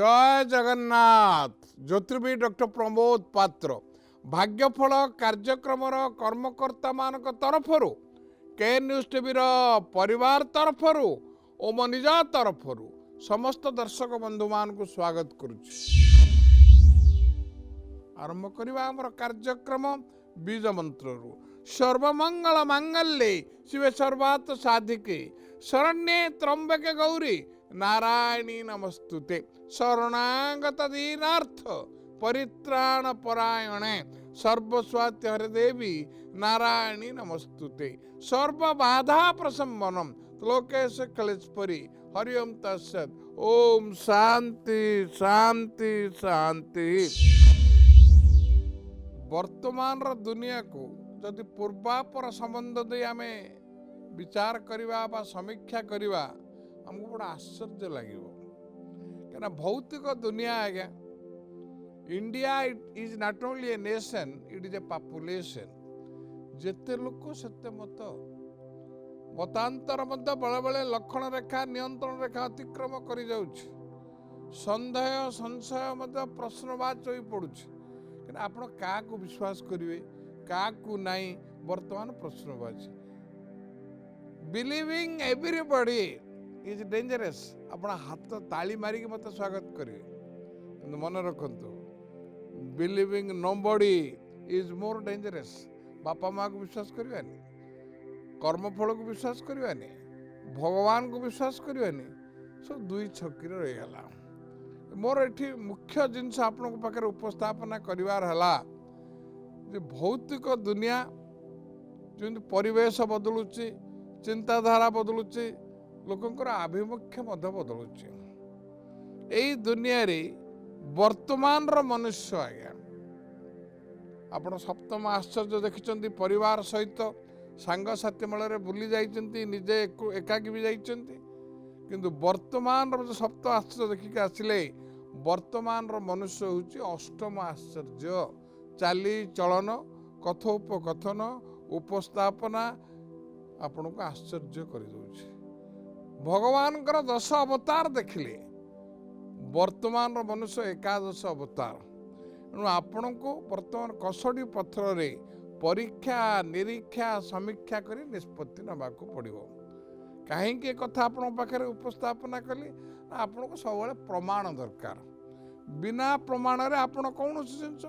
जय जगन्नाथ। ज्योतिर्विद डॉक्टर प्रमोद पात्र भाग्यफल कार्यक्रम कर्मकर्ता मान तरफर के न्यूज टीवी परिवार तरफर और मो निज तरफर समस्त दर्शक बंधु मान को स्वागत करुच्ची। आरंभ करवा आमर कार्यक्रम बीज मंत्र सर्वमंगल मांगल्ये शिवे सर्वार्थ साधिके शरण्ये त्र्यंबके गौरी नारायणी नमस्तुते शरणागत दीनार्थ परित्राण परायणे सर्वस्वाति हरे देवी नारायणी नमस्तुते सर्व बाधा प्रशमनम लोकेश कलेश्वरी हरि ओम तत्सत्। ओम शांति शांति शांति। वर्तमान दुनिया को जदि पूर्वापर संबंध दे आम विचार करवा बा समीक्षा करवा हमको बड़ा आश्चर्य लगे क्या भौतिक दुनिया आज्ञा India is not only a nation it is a population जेते लोक सेते मत मतांतर मत बेले बेले लक्षण रेखा नियंत्रण रेखा अतिक्रम कर जाउछ संदेह संशय मत प्रश्नवाच हो पड़ुछ आपण क्या को विश्वास करेंगे क्या को नहीं वर्तमान प्रश्नवाच बिलीविंग एवरीबॉडी इज डेंजरस। आप हाथ ताली मारिक मत स्वागत करेंगे मन रखु believing nobody is more dangerous. बापा माँ को विश्वास करवानी कर्मफल को विश्वास करवानी भगवान को विश्वास करवानी सब दुई छकी रहीगला। मोर एठी मुख्य जिनस आपण पाखे उपस्थापना करिवार हला जे भौतिक दुनिया जो परिवेश बदलुची चिंताधारा बदलुची लोकंकर आभिमुख्य मध्य बदलुची एई दुनिया रे वर्तमान रो मनुष्य आज्ञा आपण सप्तम आश्चर्य देखिचंती परिवार सहित सांग साथी मेल बुली जाइचंती निजे एकाकी भी जाइचंती किंतु वर्तमान रो सप्तम आश्चर्य देखिक आसिले वर्तमान रो मनुष्य होची अष्टम आश्चर्य चाली चलन कथोपकथन उपस्थापना आपण को आश्चर्य कर दउछि। भगवान कर 10 अवतार देखिले वर्तमान रो मनुष्य एकादश अवतार एणु आपण को वर्तमान कसडी पथर रे परीक्षा निरीक्षा समीक्षा करी निष्पत्ति नबाको पड़िबो। कहीं कथा आपण पाखे उपस्थापना कली आपण को सब प्रमाण दरकार बिना प्रमाण रे आपण कौन जिनस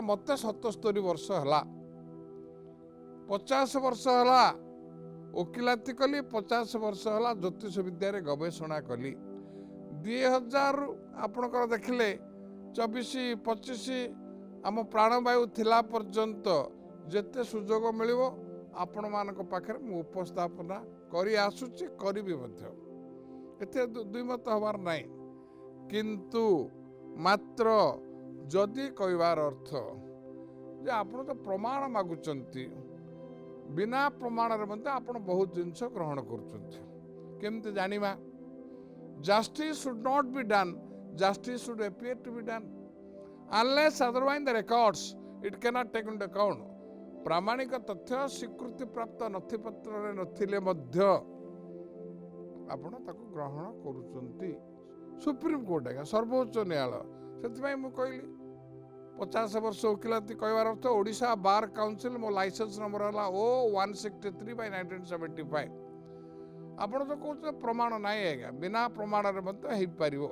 मत 77 वर्ष है 50 वर्ष है वकिलाती कली 50 वर्ष है ज्योतिष विद्या गवेषणा कली 2000 आपणकर देखिले 24-25 आम प्राणवायु थिला पर्यंत जेते सुजोग मिलिबो आपण मानक पाखे मु उपस्थापना करी आसुची करी मध्य एते दुई मत हबार नहीं किंतु मात्र जदि कहबार अर्थ जे आपण तो प्रमाण मागुचंती बिना प्रमाण रे आपण बहुत जिनस ग्रहण करुचंती केमते जानिबा justice should not be done justice should appear to be done unless otherwise the records it can not take into account प्रामाणिक तथ्य स्वीकृति प्राप्त नथिपत्र रे नथिले मध्य आपण ताको ग्रहण करुचंती सुप्रीम कोर्ट आज्ञा सर्वोच्च न्यायालय से मुझे कहली 50 वर्ष वकिलाती कहबार अर्थ ओडिशा बार काउंसिल मो लाइसेंस नंबर है O163/1975 आपण तो कहते प्रमाण नहीं आज्ञा बिना प्रमाण रे पारिबो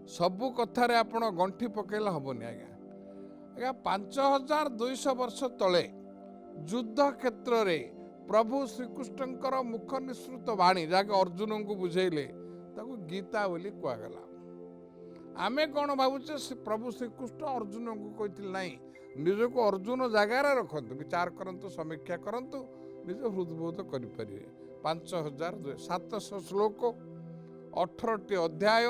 सबु कथार आप गंठी पकेला हेनी आज्ञा आज्ञा 5200 वर्ष तले युद्ध क्षेत्र रे प्रभु श्रीकृष्णकर मुख निसृत वाणी जहाँ अर्जुन को बुझेले ताको गीता बोली कहगला। आमे कौन भावुचे प्रभु श्रीकृष्ण अर्जुन को कहते ना निज को अर्जुन जगार रखु विचार करंतु समीक्षा करंतु निज हृदबोध करें 5700 श्लोक 18टी अध्याय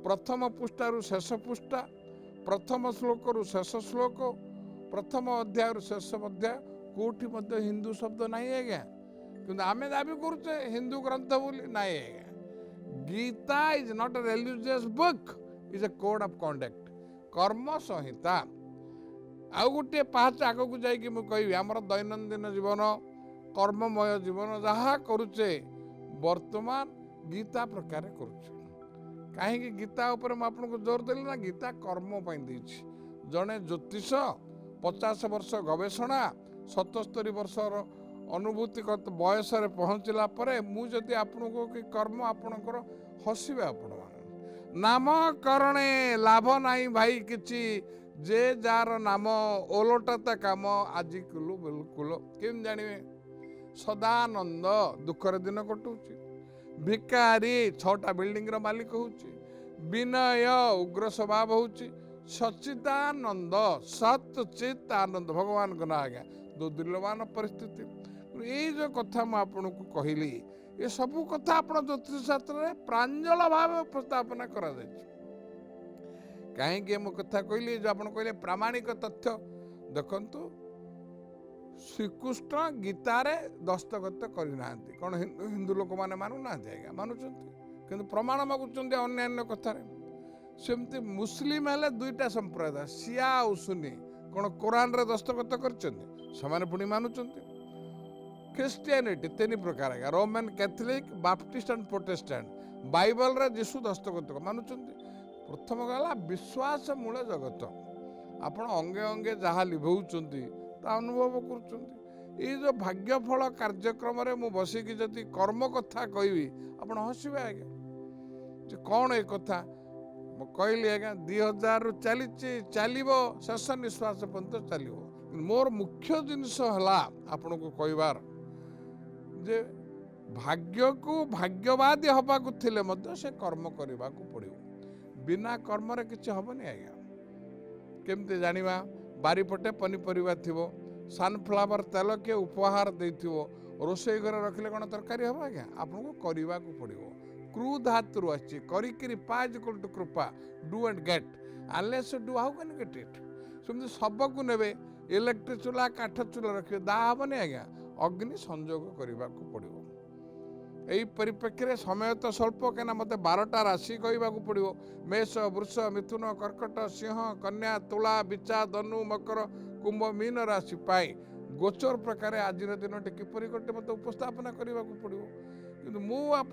प्रथम पृष्ठारु शेष पृष्ठा प्रथम श्लोक रु शेष श्लोक प्रथम अध्याय शेष अध्याय कोठी मध्य हिंदू शब्द नहीं आज्ञा किंतु आमे दाबी करुचे हिंदू ग्रंथ बोली नहीं आज्ञा। Gita is not a religious book is a code of conduct कर्म संहिता आउ गोटे पाँच आग को जाकि मुझे आमर दैनंदिन जीवन कर्ममय जीवन जहाँ करुचे वर्तमान गीता प्रकार करुचे कहीं गीता उपर मैं आपको जोर देली ना गीता कर्म देछि जड़े ज्योतिष 50 वर्ष गवेषणा 77 वर्षर अनुभूति बयस पहुँचला मुझे आपको कि कर्म आपणकर हसबे आपण नामकरणे लाभ नहीं भाई किछि जे जार नाम ओलटता काम आज कुलु बिल्कुल केम जानिबे सदानंद दुखर दिन कटुची भिकारी 6टा बिल्डिंग रो मालिक होउची विनय उग्र स्वभाव होउची सच्चिदानंद सचित आनंद भगवान को ना आज्ञा दुर्दिलवान परिस्थिति ये जो कथा मैं आपको कहली ये सब कथा आप ज्योतिष शास्त्र में प्रांजल भाव उपस्थापना करा कहीं मो कथा कहली जो आप कहले प्रामाणिक तथ्य देखंतु श्रीकृष्ण गीतारे दस्तखत करना कौन हिंदू लोक मैंने मानुना आज्ञा मानुंट कि प्रमाण मागुंट अन्य कथार सेमती मुस्लिम हेले 2टा संप्रदाय शिया और सुन्नी कौन कुरान रे दस्तखत कर पुणी मानुंट ख्रिस्टियानिटी 3 प्रकार है Roman Catholic Baptist and Protestant Bible रे जीशु दस्तखत मानुंट प्रथम गला विश्वास मूल जगत आपण अंगे अंगे जहाँ लिभौचंती ता अनुभव कर जो भाग्यफल कार्यक्रम मु बसिकी जदि कर्म कथा कहबी आप हसबे आज्ञा कौन ये कथा कहली आज्ञा 2000 रु चलो शेष निश्वास पर्यंत चलो मोर मुख्य जिनस है आपण को कहबार जे भाग्य को भाग्यवादी हवा से कर्म करने को पड़ो बिना कर्म किसी हेनी आज्ञा केमती जानिबा बारीपटे पनीपरिया थी सनफ्लावर तेल किए उपहार दे रोषे घर रखिले कौन तरकारी हम आज्ञा आपको करने को पड़ो क्रू धातु आछि पाज टू कृपा do and get unless do how can get it सेमती सबको नेबे इलेक्ट्रिक चूल्हा काठ चूल्हा रखिए दाह हेनी आज्ञा अग्नि संजोग करने को पड़ो यही परिप्रेक्षी समय तो स्वल्प कहीं मत 12टा राशि कहवाक पड़ो मेष वृष मिथुन कर्कट सिंह कन्या तुला बिचा धनु मकर कुंभ मीन राशि पाए गोचर प्रकार आज दिन किपर गोटे मत उपस्थापना करने को पड़ो कि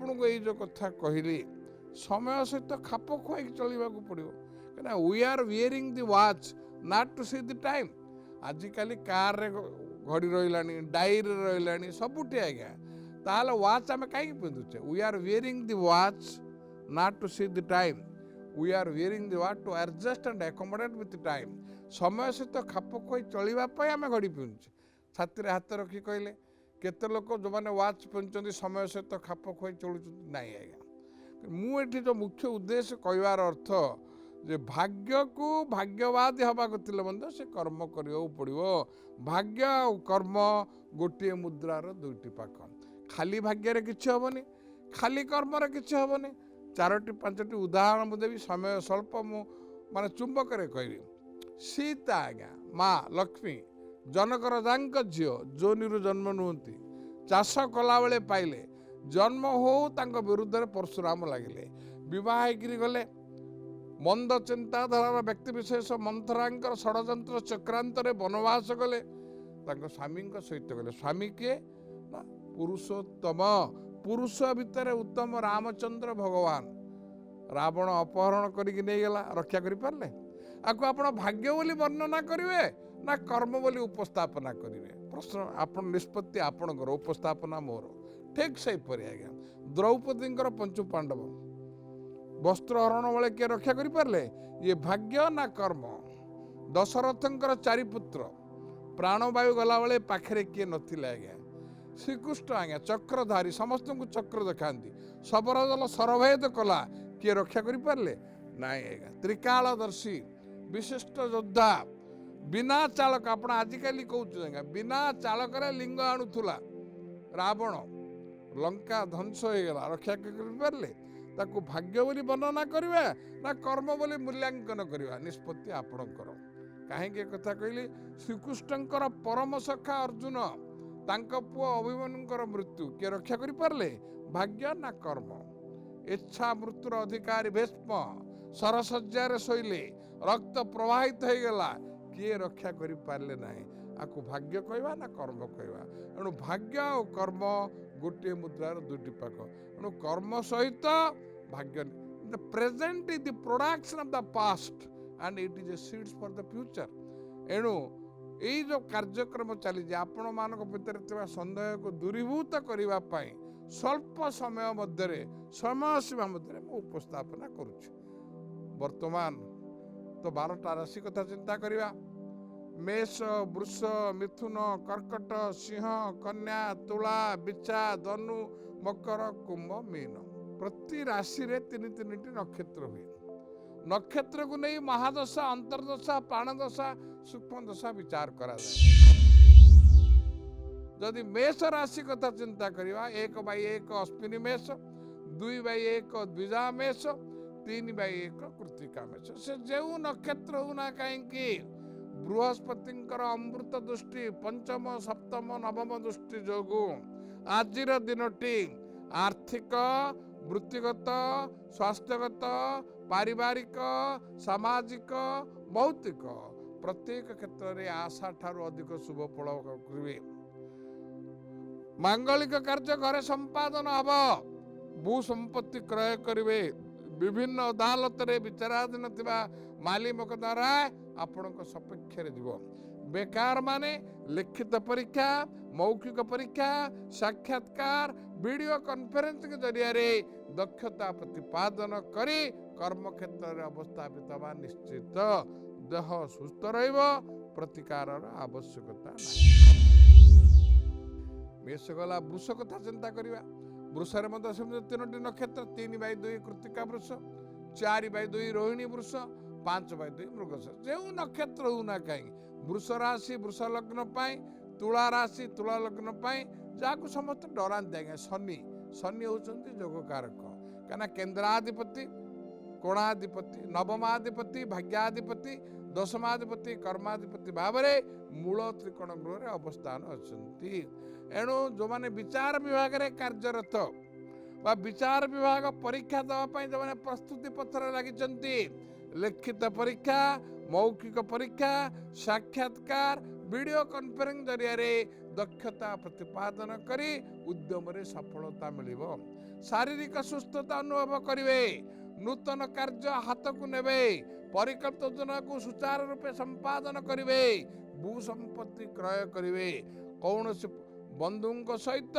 मुझे ये जो कथा कहली समय सहित खाप खुआई चलने को पड़ो कहीं we are wearing the watch not to see the time आजिकल कार घड़ी रही डायरी रही सबुठी आज्ञा ताल वाच आम कहीं पिंधुचे we are wearing the watch not to see the time we are wearing the watch to adjust and accommodate with time समय सहित खाप खुआई चलवाई आम घड़ी पिंधुचे छाती हाथ रखी कहले केते लोक जो मैंने वाच पिंधुंट समय सहित खाप खुआई चलुं ना आज्ञा मुझे जो मुख्य उद्देश्य कहवार अर्थ जे भाग्य को भाग्यवादी हवाक से कर्म करने पड़ो भाग्य और कर्म गोटे मुद्रार 2टी पाख खाली भाग्य किसी हेनी खाली कर्म किसी हेनी 4टी 5टी उदाहरण मुझे समय स्वल्प मु माने चुंबक कहबी सीता आज्ञा माँ लक्ष्मी जनक राजा झील जोनी जन्म नुहति चाष कला बेले पाइले जन्म हो विरुद्ध में परशुराम लगिले बह गले मंद चिंताधार व्यक्ति विशेष मंथरांकर षड्यंत्र चक्रांत वनवास गले स्वामी सहित गले स्वामी किए ना पुरुषोत्तम पुरुष भितर उत्तम रामचंद्र भगवान रावण अपहरण करके नहीं गला रक्षा करि पारले आपको आपण भाग्य बोली वर्णना करिवे ना कर्म बोली उपस्थापना करिवे प्रश्न आपण निष्पत्ति आपणकर उपस्थापना मोर ठीक से परि आज्ञा द्रौपदी पंचु पांडव वस्त्र हरण बेले किए रक्षा करि पारले ये भाग्य ना कर्म दशरथंकर 4 पुत्र प्राणवायु गला बेले पाखरे किए नथिले आज्ञा श्रीकृष्ण आज्ञा चक्रधारी समस्त को चक्र देखा सबरदल सरभेद कला किए रक्षा करि पारले नाई आज्ञा त्रिकालदर्शी विशिष्ट योद्धा बिना चालक आपण आजिकल कहूँ बिना चालक लिंग आणुला रावण लंका ध्वंस हो गला रक्षा करि पारले ताकू भाग्य बोली वर्णना करिवे ना कर्म बोली मूल्यांकन करिवा निष्पत्ति आपणकर कहीं कथा कहली श्रीकृष्णकर परम सखा अर्जुन तांको पुओ अभिमन्युकर मृत्यु किए रक्षा करि पारले भाग्य ना कर्म इच्छा मृत्युर अधिकारी भीष्म सरसज्जार शोले रक्त प्रवाहित हो गला किए रक्षा करि पारले नाही आकु भाग्य कहवा ना कर्म कहवा एणु भाग्य और कर्म गोटे मुद्रार 2टी पाख एणु कर्म सहित भाग्य the present is the production of the past and it is a seeds for the future. एणु यही जो कार्यक्रम चली आपण मान भितर सन्देह को दूरीभूत करने स्वल्प समय मध्य समय सीमा मध्य उपस्थापना करुछु। वर्तमान तो 12टा राशि कथा चिंता करिवा। मेष, वृष, मिथुन, कर्कट, सिंह, कन्या, तुला, बिच्छा, धनु, मकर, कुंभ, मीन। प्रति राशि रे 3-3टी नक्षत्र हुए। नक्षत्र को नहीं महादशा, अंतर्दशा, प्राणदशा, सूक्ष्म दशा विचार करा जाए। जदि मेष राशि कथा चिंता करिवा 1/1 अश्विनी मेष, 2/1 द्विजा मेष, 3/1 कृत्तिका मेष। से जो नक्षत्र होना कहीं बृहस्पति अमृत दृष्टि पंचम सप्तम नवम दृष्टि जोगु आजिर दिनटी आर्थिक, वृत्तिगत, स्वास्थ्यगत, पारिवारिक, सामाजिक, भौतिक प्रत्येक क्षेत्र में आशा ठारू अधिक शुभ फल करिवे। मांगलिक कार्य घरे संपादन हब। भू संपत्ति क्रय करिवे। विभिन्न अदालत रे विचाराधीन थिबा माली मकद्दमा आपण सपेक्ष जीव। बेकार माने लिखित परीक्षा, मौखिक परीक्षा, साक्षात्कार, वीडियो कॉन्फ्रेंस के जरिया रे दक्षता प्रतिपादन करी कर्म क्षेत्र में अवस्थापित हवा निश्चित। देह सुस्थ रहिब, प्रतिकार आवश्यकता मेष गला। वृष कथा चिंता करिवा। वृषरे मध्य सेमति 3टी नक्षत्र 3/2 कृत्तिका वृष, 4/2 रोहिणी वृष, 5/2 मृगशिरा। जो नक्षत्र होना कहीं वृष राशि वृष लग्न पाई, तुला राशि तुला लग्न पाई जाको समस्त डरांती आज्ञा शनि। शनि होचंती जोगकारक कना केंद्राधिपति, कोणाधिपति, नवमाधिपति, भाग्याधिपति, दशमाधिपति, कर्माधिपति भाव मूल त्रिकोण गृह अवस्थान अच्छी। एणु जो माने विचार विभाग रे कार्यरत बा विचार विभाग परीक्षा देवाई जो माने प्रस्तुति पत्र लगी लिखित परीक्षा, मौखिक परीक्षा, साक्षात्कार, वीडियो कॉन्फ्रेंस जरिया रे दक्षता प्रतिपादन करी उद्यम रे सफलता मिलिबो। शारीरिक सुस्थता अनुभव करिवे। नूतन कार्य हाथ को नेबे। परिकल्पित योजना को सुचारू रूपे संपादन करिवे। भू संपत्ति क्रय करिवे। कौन बंधुओं सहित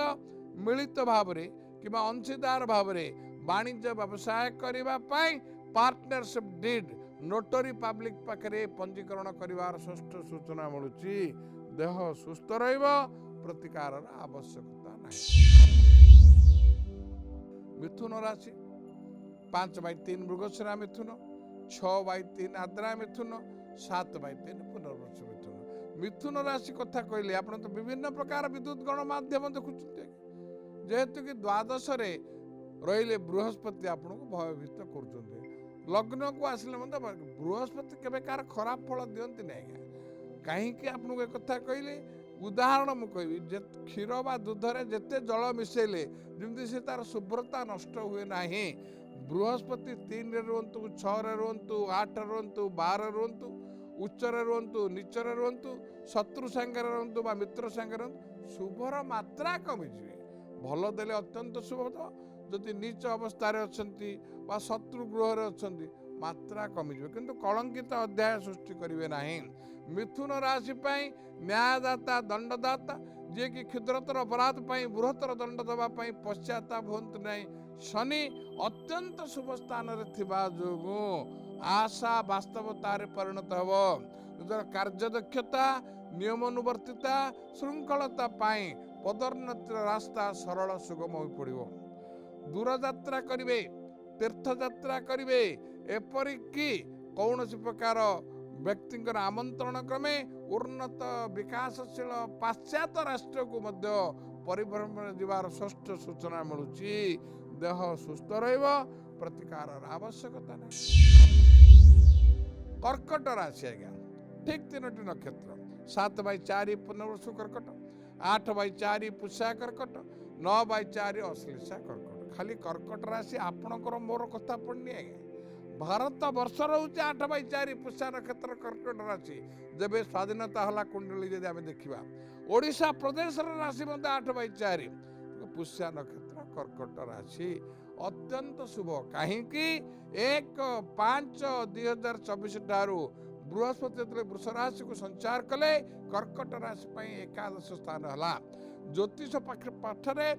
मिलित भाव रे किबा अंशीदार भाव रे वाणिज्य व्यवसाय करिबा पाई पार्टनरशिप डीड नोटरी पब्लिक पाखरे पंजीकरण करिवार षष्ठ सूचना मिलुची। देह सुस्थ रहिब, प्रतिकार आवश्यकता नहीं। मिथुन राशि 5/3 मृगशिरा मिथुन, 6/3 आद्रा मिथुन, 7/3 पुनर्वसु मिथुन। मिथुन राशि कथा कहले आप तो विभिन्न प्रकार विद्युत गणमाध्यम देखुते जेहेतु कि द्वादश रे रहिले बृहस्पति आपन को भयभीत कर लग्न को आसिले बृहस्पति केवे कार खराब फल दियंती नहीं कहीं आपको एक कथा कहले उदाहरण मु कहबी क्षीर बा दूध रे जेते जल मिसेले जमती से तार शुभ्रता नष्ट हुए नहीं। बृहस्पति 3 रे रुहंतु, 6 रे रुहंतु, 8 रे रुहंतु, 12 रे रुहंतु, उच्च रे रुहंतु, नीच रे रुहंतु, शत्रु संगे रुहंतु बा मित्र संगे रुहंतु, शुभर मात्रा कमी जिवे। भल देले अत्यंत शुभ तो जदि नीच अवस्था रे अछंती बा शत्रु गृह रे अछंती मात्रा कमी जिवे किंतु कलंकित अध्याय सृष्टि करिवे नाही। मिथुन राशि पाई न्यायदाता दंडदाता जे कि क्षुद्रतर अपराध पाई बृहत्तर दंड दबा पाई पश्चाताप होंतु नहीं। शनि अत्यंत शुभ स्थान रे थिबा जोगु आशा वास्तवता रे परिणत हबो। जर कार्य दक्षता, नियमानुवर्तिता, श्रृंखलता पाई पदोन्नतिर रास्ता सरल सुगम हो पड़िबो। दूर यात्रा करिवे, तीर्थ यात्रा करिवे, एपरिकी कौनसी प्रकार व्यक्तिंकर आमंत्रण क्रमे उन्नत विकासशील पाश्चात्य राष्ट्र को मध्य परिभ्रमण जीवार षष्ठ सूचना मिलुची। देह सुस्थ रहिब, प्रतिकार आवश्यकता नहीं। कर्कट राशि आज्ञा ठीक 3टी नक्षत्र 7/4 पुनर्वसु कर्कट, 8/4 पुष्या कर्कट, 9/4 अश्लेषा कर्कट। खाली कर्कट राशि आपणकर मोर कथा पड़नी आज्ञा भारत वर्ष रोचे 8/4 पुष्या नक्षत्र कर्कट राशि जब स्वाधीनता हला कुंडली जब आम देखा ओडिशा प्रदेश राशि 8/4 पुष्या नक्षत्र कर्कट राशि अत्यंत शुभ कहीं 1/5/2024 ठारू बृहस्पति वृष राशि को संचार कले कर्कट राशि एकादश स्थान है। ज्योतिष पाठरे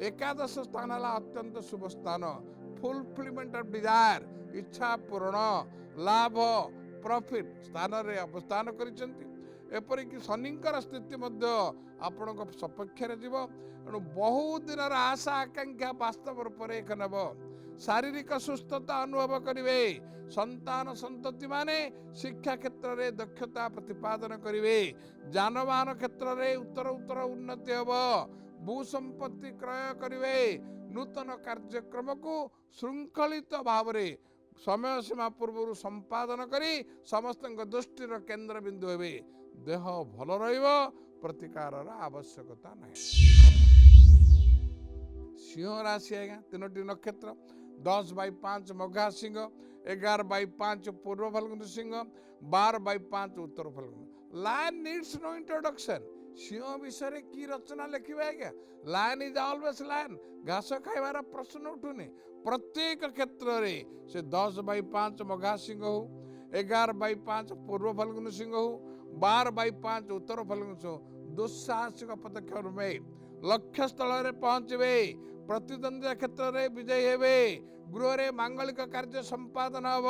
एकादश स्थान है अत्यंत शुभ स्थान। फुलफिलमेंट ऑफ डिजायर इच्छा पूर्ण लाभ प्रॉफिट स्थान रे अवस्थान करिसेंती। एपरिक शनिकर स्थिति आपण सपक्ष बहुत दिन आशा आकांक्षा वास्तव रूप एक नब। शारीरिक सुस्थता अनुभव करेंगे। संतान संतति माने शिक्षा क्षेत्र में दक्षता प्रतिपादन करेंगे। जानवाहन क्षेत्र में उत्तर उत्तर उन्नति हम। भूसंपत्ति क्रय करेंगे। नूतन कार्यक्रम को श्रृंखलित भाव में समय सीमा पूर्व संपादन करी समस्त दृष्टिर केन्द्र बिंदु हे। देह भल प्रतिकार आवश्यकता नहीं। सिंह राशि आज्ञा 3टी नक्षत्र 10/5 मघा सिंह 11/5 पूर्व फाल्गुनी सिंह 12/5 Uttara Phalguni. Lion needs no introduction. सिंह विषय की रचना लिखे आज्ञा। Lion is always lion. घास खाइबार प्रश्न उठुनी। प्रत्येक क्षेत्र में से 10/5 मघा सिंह हो 11/5 पूर्व फाल्गुनी सिंह हो 12/5 उत्तर फाल्गुनी सिंह दुस्साहसिक पदक्षेप में लक्ष्य स्थल में पहुंचे। प्रतिद्वंद्वी क्षेत्र में विजयी हेबे। गृह में मांगलिक कार्य संपादन हम।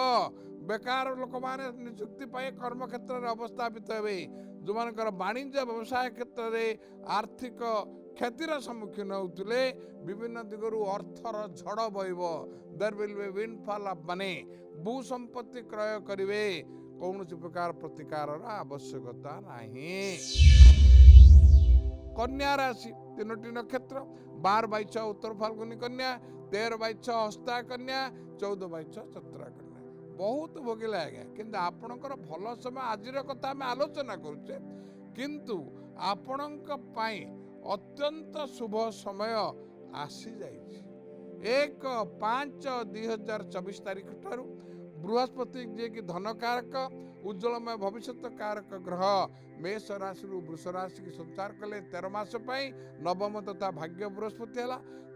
बेकार लोक मैंने निजुक्ति पाए कर्म क्षेत्र में अवस्थापित हे। जो मानकर वाणिज्य व्यवसाय क्षेत्र में आर्थिक क्षतिर सम्मुखीन होते विभिन्न दिगरु अर्थर झड़ बहब। There will be windfall of money. भू संपत्ति क्रय करेंगे। कौन प्रकार प्रतिकार आवश्यकता नहीं। कन्या राशि 3टी नक्षत्र 12/6 उत्तर फाल्गुनी कन्या 13/6 हस्ता कन्या 14/6 चतुरा कन्या। बहुत भोगिला आज्ञा किंतु आपणकर भल समय आज कथा आम आलोचना करुचे किंतु आपणक पाई अत्यंत शुभ समय आसी जाइए। 1/5/2024 तारीख ठारू बृहस्पति जे कि धन कारक उज्जवलमय भविष्य कारक ग्रह मेष राशि वृष राशि की संचार कले 13 मास नवम तथा भाग्य बृहस्पति है।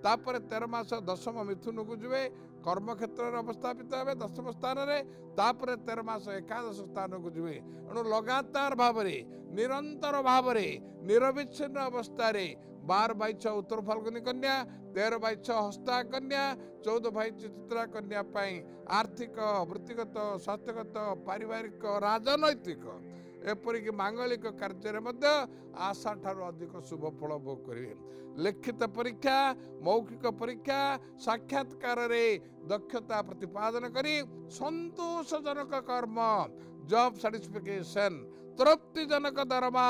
13 मास 10म मिथुन को जीवे कर्म क्षेत्र में अवस्थापित हे 10म स्थान में। 13 मास एकादश स्थान को जीवे। एणु लगातार भाव निरंतर भाव निरविच्छिन्न अवस्था 12/6 उत्तर फाल्गुनी कन्या 13/6 हस्ता कन्या 14/6 चित्रा कन्या आर्थिक वृत्तिगत स्वास्थ्यगत पारिवारिक राजनैतिक एपरिक मांगलिक कार्य आशा ठारू अधिक शुभ फल भोग करेंगे। लिखित परीक्षा मौखिक परीक्षा साक्षात्कार दक्षता प्रतिपादन करी संतोषजनक कर्म जॉब सैटिस्फिकेशन तृप्तिजनक दरमा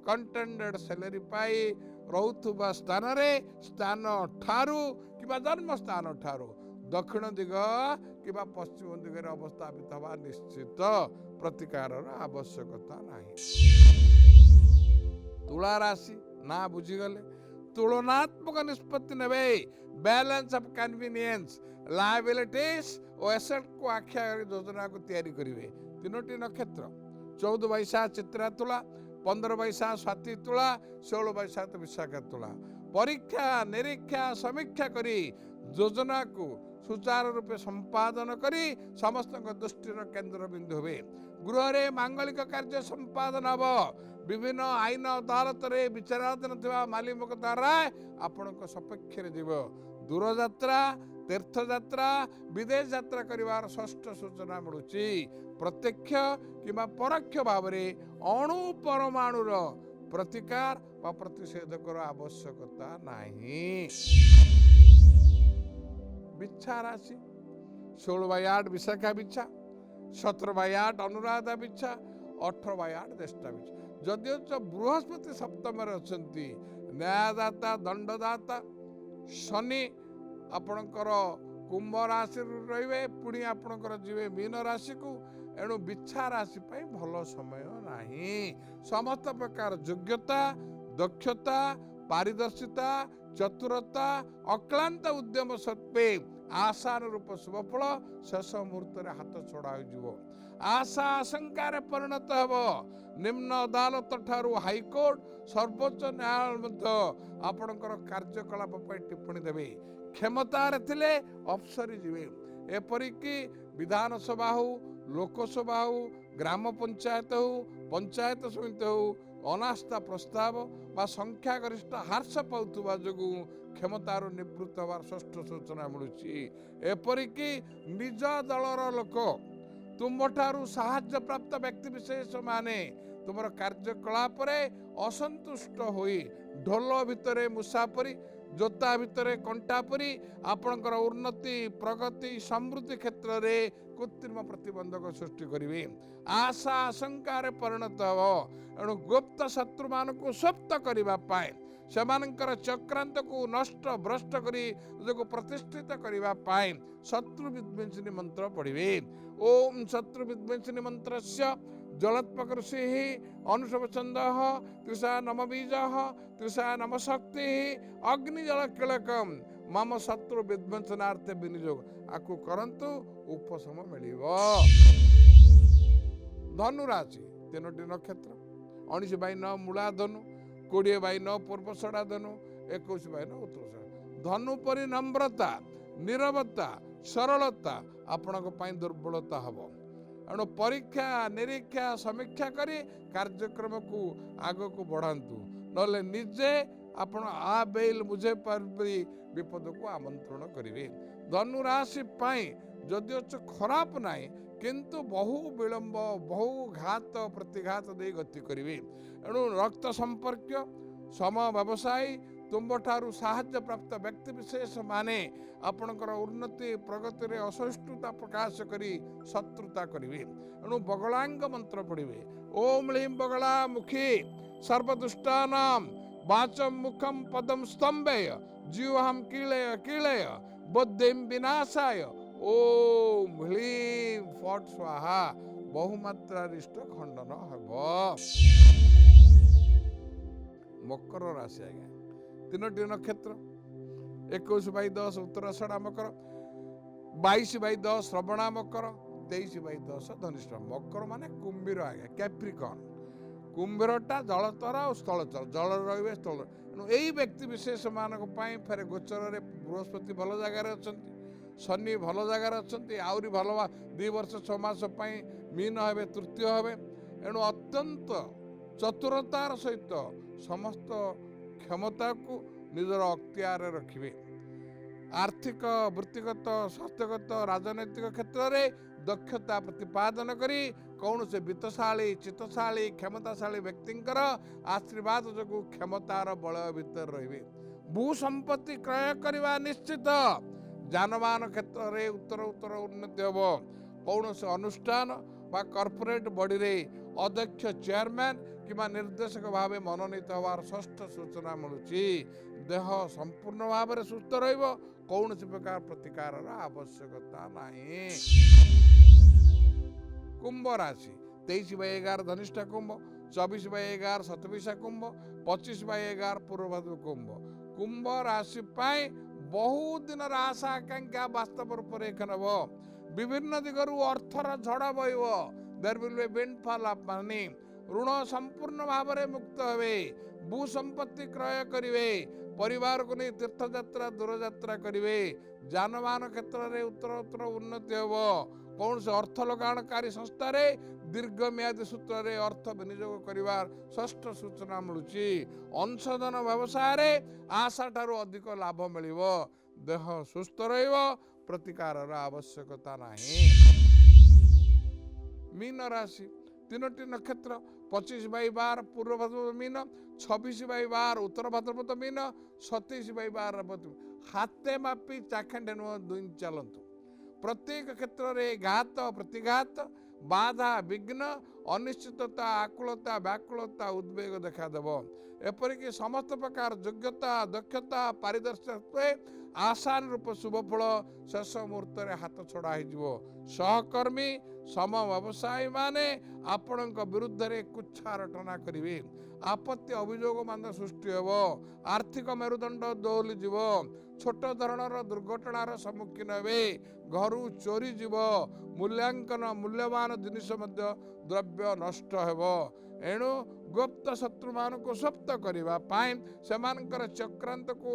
कंटेंडेड सैलरी पाई रोथुबा स्थान स्थान ठारू कि जन्म स्थान ठारू दक्षिण दिग कि पश्चिम दिगरे अवस्थापित हवा निश्चित प्रतिकार आवश्यकता नहीं। तुला राशि ना बुझीगले तुलनात्मक निष्पत्ति नेबे। बैलेंस ऑफ कन्वीनियंस लायबिलिटीज और एसेट को आख्या योजना को तैयारी करेंगे। 3टी नक्षत्र 14/7 चित्रा तुला 15/7 स्वाति तुला 16/7 विशाखा तुला। परीक्षा निरीक्षा समीक्षा करी योजना को सुचारू रूपे संपादन करी समस्त दृष्टिर केन्द्र बिंदु हुए। गृह में मांगलिक कार्य संपादन हम। विभिन्न आईन अदालत रे विचाराधीन थिबा मालिमक द्वारा आपण सपक्ष जीव। दूर यात्रा तीर्थ यात्रा विदेश यात्रा करिवार षष्ठ सूचना मिलुची। प्रत्यक्ष किंवा परोक्ष भाव में अणु परमाणुर प्रतिकार व प्रतिषेधक आवश्यकता नहीं। बिच्छा राशि 16/8 विशाखा बिच्छा 17/8 अनुराधा बिच्छा 18/8 ज्येष्ठा बिच्छा। जदिव बृहस्पति सप्तम अच्छी न्यायदाता दंडदाता शनि आपणकर कुंभ राशि रे पुणी आपणकर जीवे मीन राशि को। एणु बिच्छा राशि भल समय नहीं। समस्त प्रकार योग्यता दक्षता पारदर्शिता चतुरता अक्लांत उद्यम सत्वे आशानुरूप शुभफल शेष मुहूर्त हाथ छड़ा हो आशा आशंकार परिणत हेब निम्न अदालत ठारू हाईकोर्ट सर्वोच्च न्यायालय आपणकर कार्यकलाप टिप्पणी देवे क्षमतार थिले अफसरी जीवे एपरिकी विधानसभा हो लोकसभा हो ग्राम पंचायत हो पंचायत समिति हो अनास्था प्रस्ताव बा संख्यागरिष्ठ ह्रास पाउथुबा जोगु क्षमतार निवृत्त होवार षष्ठ सूचना मिलुछि एपरिकी निज दलर लोक तुम्हारू साहाय्य प्राप्त व्यक्ति विशेष माने तुमर कार्यकलाप असंतुष्ट होई ढोल भितरे मुसापरी जोता भितरे कंटा परी आपणकर उन्नति प्रगति समृद्धि क्षेत्र में कृत्रिम प्रतिबंधक सृष्टि करेंगे आशा आशंकार परिणत हे एणु गुप्त शत्रु मान को स्वप्त करने सेमानंकर चक्रांत को नष्ट भ्रष्ट करी प्रतिष्ठित करने शत्रु विध्वंसिनी मंत्र पढ़े ओम शत्रु विध्वंसिनी मंत्र जलोत्पकृषि अनुषभ छंद तृषा नम बीज तृषा नम शक्ति अग्निजल किलकम मम शत्रु विध्वंसनार्थे विनियोग आकु करंतु उपशम मिलिब। धनु राशि 3टी नक्षत्र 19/9 मूला धनु 20/9 पूर्वषड़ा धनु 21/9 उत्तरषड़ा धनु परि नम्रता निरवता सरलता आपणक दुर्बलता हम एणु परीक्षा निरीक्षा समीक्षा करी कार्यक्रम को आग को बढ़ातु नले निजे आपण आ बेल मुझे विपद को आमंत्रण करेंगे। धनु राशि जदिओ खराब नाई किंतु बहु विलंब बहु घात प्रतिघात दे गति करेंगे एणु रक्त संपर्क सम व्यवसायी तुम्हारू साहाय्य प्राप्त व्यक्ति विशेष माने आपणकर उन्नति प्रगति रे असहिष्णुता प्रकाश करी शत्रुता करेंगे एणु बगलांग मंत्र पढ़े ओम ह्लीं बगला मुखी सर्वदुष्टानां वाचम मुखम पदम स्तंभय जीवहम कीलय कीलय बुद्धिं विनाशाय ओम ह्लीं फट स्वाहा बहुमात्रारिष्ट खंडन हेब। मकर राशि आज्ञा 3टी नक्षत्र 21/10 उत्तराषाढ़ा मकर 22/10 श्रवणा मकर 23/10 धनिष्ठा मकर माने कुंभीर आज्ञा कैप्रिकॉन कुंभीरटा जलतर और स्थलचर जल रे स्थल यही व्यक्ति विशेष मानक फेर गोचर रे बृहस्पति भल जगार अच्छा शनि भल जगार अच्छा आहरी भल 2 वर्ष 6 मास मीन हे तृतीय हे एणु अत्यंत चतुरतार सहित समस्त क्षमता को निजर अख्तियार रखिए आर्थिक वृत्तिगत स्वास्थ्यगत राजनैतिक क्षेत्र में दक्षता प्रतिपादन करी कौन से वित्तशाली चित्तशाली क्षमताशाली व्यक्तिंकर आशीर्वाद जो क्षमतार बल भीतर रही भू संपत्ति क्रय करने निश्चित जानवाहन क्षेत्र में उत्तर उत्तर उन्नति हम कौन से अनुष्ठान बा कॉर्पोरेट बॉडी रे अध्यक्ष चेयरमैन किंवा निर्देशक भाव मनोनीत होवार षष्ठ सूचना मिलुची देह संपूर्ण भाव में सुस्थ रहिबो कौन प्रकार प्रतिकार आवश्यकता नहीं। कुंभ राशि 23/11 धनिष्ठा कुंभ 24/11 शतभिषा कुंभ 25/11 पूर्वभाद्र कुंभ कुंभ राशि बहुत दिन आशा आकांक्षा वास्तव रूप रेखन विभिन्न दिगरु अर्थर झड़ बहब there will be windfall of money ऋण संपूर्ण भाव में मुक्त हे भू संपत्ति क्रय करेंगे परिवार को नहीं तीर्थ यात्रा दूर यात्रा करेंगे जानवाहन क्षेत्र में उत्तर उत्तर उन्नति हम कौन से अर्थ लगाणकारी संस्था रे दीर्घ म्यादी सूत्र रे अर्थ विनियोग करिवार षष्ठ सूचना मिलुची अंशधन व्यवसाय रे आशा ठारू अधिक लाभ मिलिबो देह सुस्थ रहिबो प्रतिकार आवश्यकता नहीं। मीन राशि 3टी नक्षत्र 25/12 पूर्व भाद्रपद मीन 26/12 उत्तर भाद्रपद मीन 27/12 हाथे मापी चाखंडे नुह दुई चलतु प्रत्येक क्षेत्र में घात प्रतिघात बाधा विघ्न अनिश्चितता आकुलता व्याकुलता उद्वेग देखादेव एपरिक समस्त प्रकार योग्यता दक्षता पारिदर्शित्व आसान रूप शुभ फल शेष मुहूर्त हाथ छड़ा हो सहकर्मी सम व्यवसायी माने आपण विरुद्ध में कुच्छा रटना करेंगे आपत्ति अभियोग मान सृष्टि हेब आर्थिक मेरुदंड दोहली जीव छोट धरणर दुर्घटनार सम्मुखीन हे घर चोरी जीव मूल्यांकन मूल्यवान जिनिष द्रव्य नष्ट हेब एणु गुप्त शत्रु मान को स्वप्त करने चक्रांत को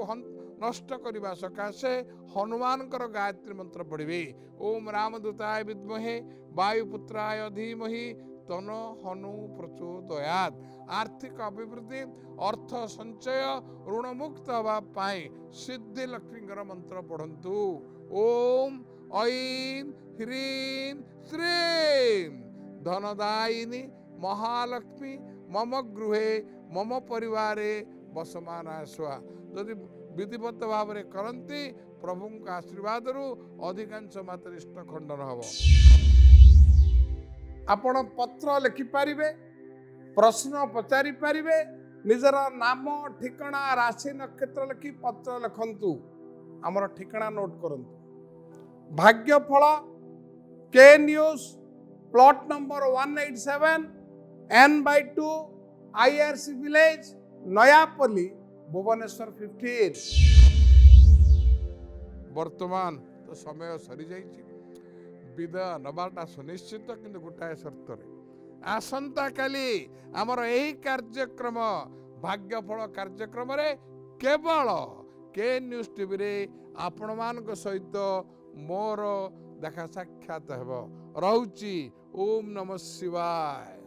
नष्ट करने सकाशे हनुमान गायत्री मंत्र पढ़े ओम रामदूताय विद्महे वायुपुत्राय धीमहि तनो हनु प्रचोदयात् आर्थिक अभिवृद्धि अर्थ संचय ऋण मुक्त होगापाई सिद्धि लक्ष्मी मंत्र पढ़ंतु ओम ऐं ह्रीं श्रीं धनदायिनी महालक्ष्मी मम गृहे मम परिवारे बसमाना स्वा यदि विधिवत भाव में करती प्रभु आशीर्वाद अधिकांश मात्रिष्ट खंडन हम आपण पत्र लिखिपारे प्रश्न पचारि पारे निजर नाम ठिकाना राशि नक्षत्र लिखि पत्र लिखंतु आमर ठिकाना नोट करंतु भाग्यफल के news plot number 187 N/2 IRC village Nayapalli Bhubaneswar 15 वर्तमान तो समय सरी जाइए विदाय नबाटा सुनिश्चित किंतु गोटाए शर्त आसंता काली आमर यही कार्यक्रम भाग्यफल कार्यक्रम रे केवल के न्यूज टीवी रे आपण मान सहित मोर देखा साक्षात हेब रहुची ओम नमः शिवाय।